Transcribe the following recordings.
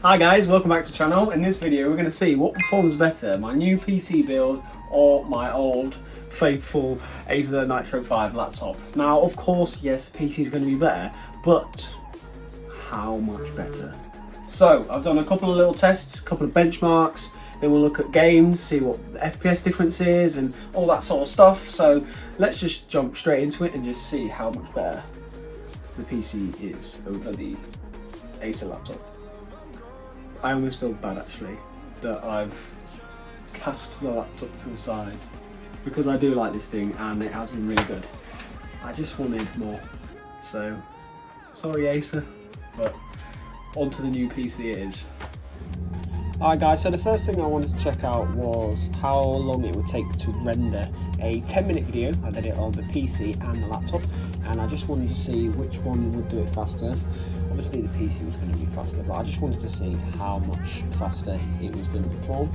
Hi guys, welcome back to the channel. In this video we're going to see what performs better, my new PC build or my old faithful Acer Nitro 5 laptop. Now of course, yes, PC is going to be better, but how much better? So I've done a couple of little tests, a couple of benchmarks, then we'll look at games, see what the FPS difference is and all that sort of stuff. So let's just jump straight into it and just see how much better the PC is over the Acer laptop. I almost feel bad actually that I've cast the laptop to the side because I do like this thing and it has been really good. I just wanted more, so sorry Acer, but onto the new PC it is. Alright guys, so the first thing I wanted to check out was how long it would take to render a 10-minute video. I did it on the PC and the laptop, and I just wanted to see which one would do it faster. Obviously the PC was going to be faster, but I just wanted to see how much faster it was going to perform.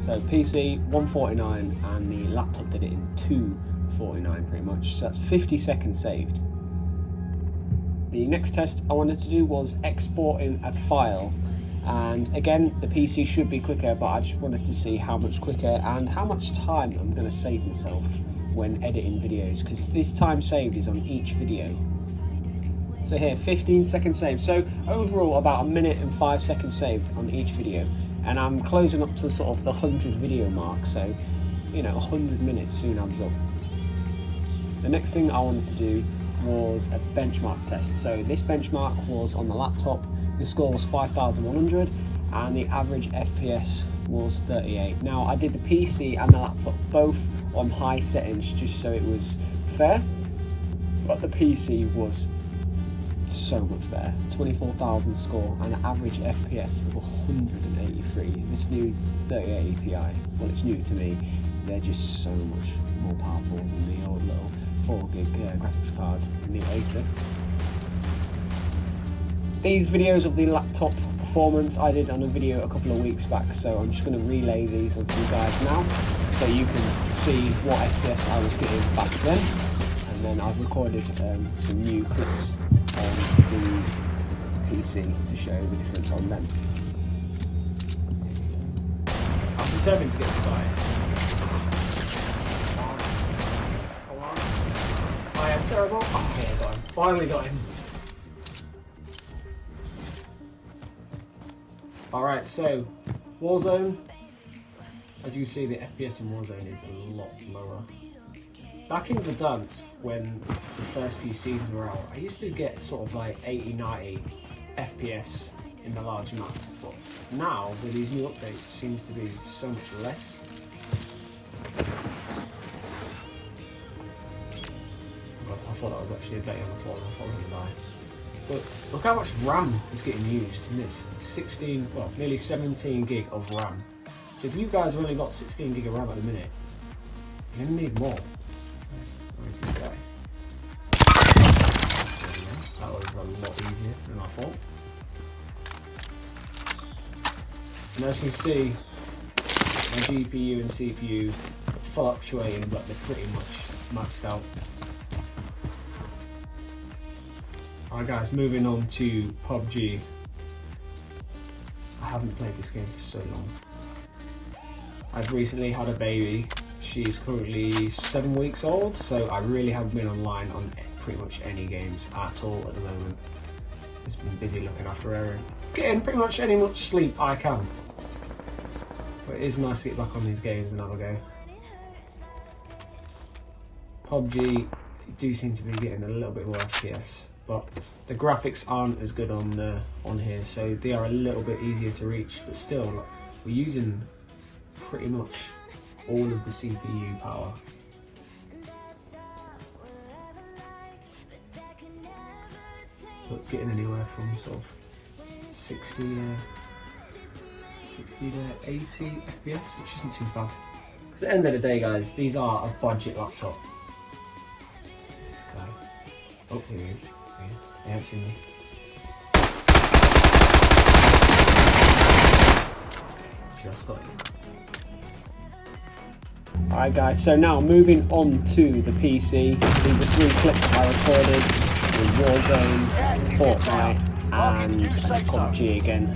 So PC 149 and the laptop did it in 249 pretty much, so that's 50 seconds saved. The next test I wanted to do was exporting a file, and again the PC should be quicker, but I just wanted to see how much quicker and how much time I'm going to save myself when editing videos, because this time saved is on each video. So here, 15 seconds saved, so overall about 1 minute and 5 seconds saved on each video, and I'm closing up to sort of the 100 video mark, so you know 100 minutes soon adds up. The next thing I wanted to do was a benchmark test. So this benchmark was on the laptop. The score was 5,100 and the average FPS was 38. Now I did the PC and the laptop both on high settings just so it was fair, but the PC was so much better. 24,000 score and an average FPS of 183. This new 3080 Ti, well it's new to me, they're just so much more powerful than the old little 4GB graphics card in the Acer. These videos of the laptop performance I did on a video a couple of weeks back, so I'm just going to relay these onto you guys now so you can see what FPS I was getting back then, and then I've recorded some new clips on the PC to show the difference on them. I'm determined to get this guy. I am terrible. Oh, okay, I got him. Finally got him. Alright, so Warzone. As you can see, the FPS in Warzone is a lot lower. Back in the dance, when the first few seasons were out, I used to get sort of like 80-90 FPS in the large map, but now with these new updates it seems to be so much less. I thought that was actually a betting on the floor and I thought I was going to die. But look how much RAM is getting used in this. 16, well, nearly 17 gig of RAM. So if you guys have only got 16 gig of RAM at the minute, you're going to need more. Where's this guy? That was a lot easier than I thought. And as you can see, my GPU and CPU fluctuating, but they're pretty much maxed out. Alright guys, moving on to Pubg. I haven't played this game for so long. I've recently had a baby. She's currently 7 weeks old, so I really haven't been online on pretty much any games at all at the moment. Just been busy looking after her and getting pretty much any much sleep I can. But it is nice to get back on these games and have a go. Pubg do seem to be getting a little bit more FPS, but the graphics aren't as good on here, so they are a little bit easier to reach, but still like, we're using pretty much all of the CPU power. But getting anywhere from sort of 60 to 80 FPS, which isn't too bad. Because at the end of the day guys, these are a budget laptop. This guy. Oh, here he is. They haven't seen me. Just got him. Alright guys, so now moving on to the PC. These are 3 clips I recorded Warzone, Fortnite, and Pubg again.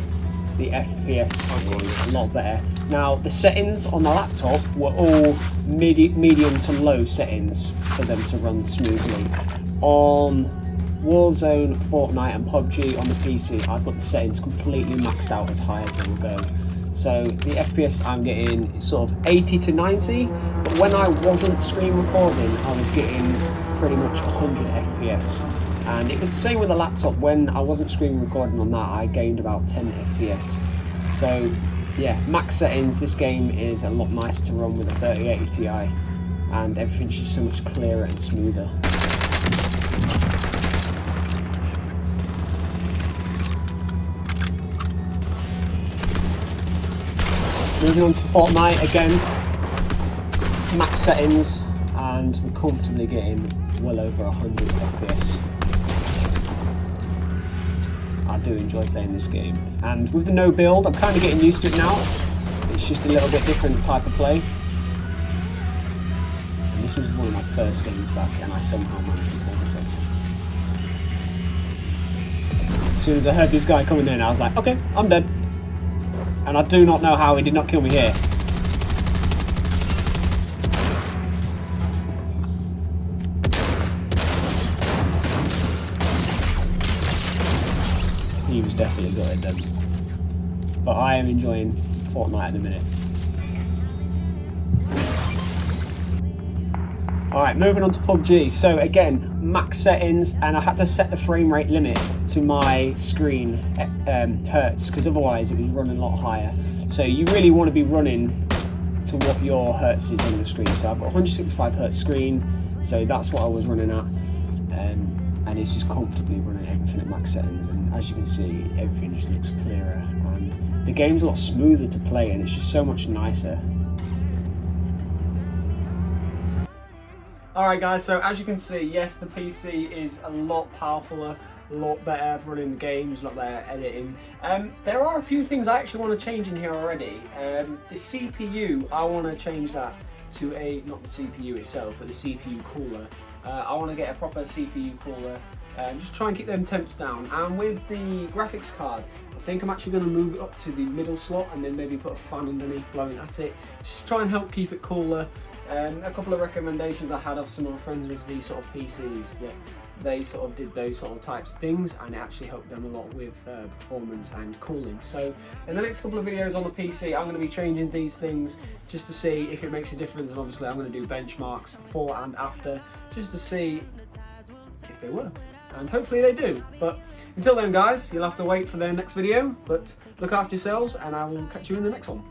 The FPS is a lot better. Now, the settings on the laptop were all medium to low settings for them to run smoothly. On Warzone, Fortnite, and Pubg on the PC, I've got the settings completely maxed out as high as they will go. So the FPS I'm getting is sort of 80 to 90, but when I wasn't screen recording, I was getting pretty much 100 FPS. And it was the same with the laptop. When I wasn't screen recording on that, I gained about 10 FPS. So yeah, max settings, this game is a lot nicer to run with a 3080 Ti, and everything's just so much clearer and smoother. Moving on to Fortnite again, max settings, and we're comfortably getting well over 100 FPS. I do enjoy playing this game, and with the no build, I'm kind of getting used to it now. It's just a little bit different type of play. And this was one of my first games back, and I somehow managed to pull it off. As soon as I heard this guy coming in, I was like, okay, I'm dead. And I do not know how he did not kill me here. He was definitely gutted then. But I am enjoying Fortnite at the minute. Alright, moving on to Pubg. So again, max settings, and I had to set the frame rate limit to my screen hertz, because otherwise it was running a lot higher. So you really want to be running to what your hertz is on the screen. So I've got 165 hertz screen, so that's what I was running at. And it's just comfortably running everything at max settings, and as you can see, everything just looks clearer, and the game's a lot smoother to play, and it's just so much nicer. Alright guys, so as you can see, yes, the PC is a lot powerfuler, a lot better for running the games, a lot better editing. There are a few things I actually want to change in here already. The CPU, I want to change that to not the CPU itself, but the CPU cooler. I want to get a proper CPU cooler, just try and keep them temps down. And with the graphics card, I think I'm actually going to move it up to the middle slot and then maybe put a fan underneath blowing at it, just to try and help keep it cooler. A couple of recommendations I had of some of my friends with these sort of PCs, that they sort of did those sort of types of things, and it actually helped them a lot with performance and cooling. So in the next couple of videos on the PC, I'm going to be changing these things just to see if it makes a difference, and obviously I'm going to do benchmarks before and after just to see if they work, and hopefully they do. But until then guys, you'll have to wait for their next video, but look after yourselves, and I will catch you in the next one.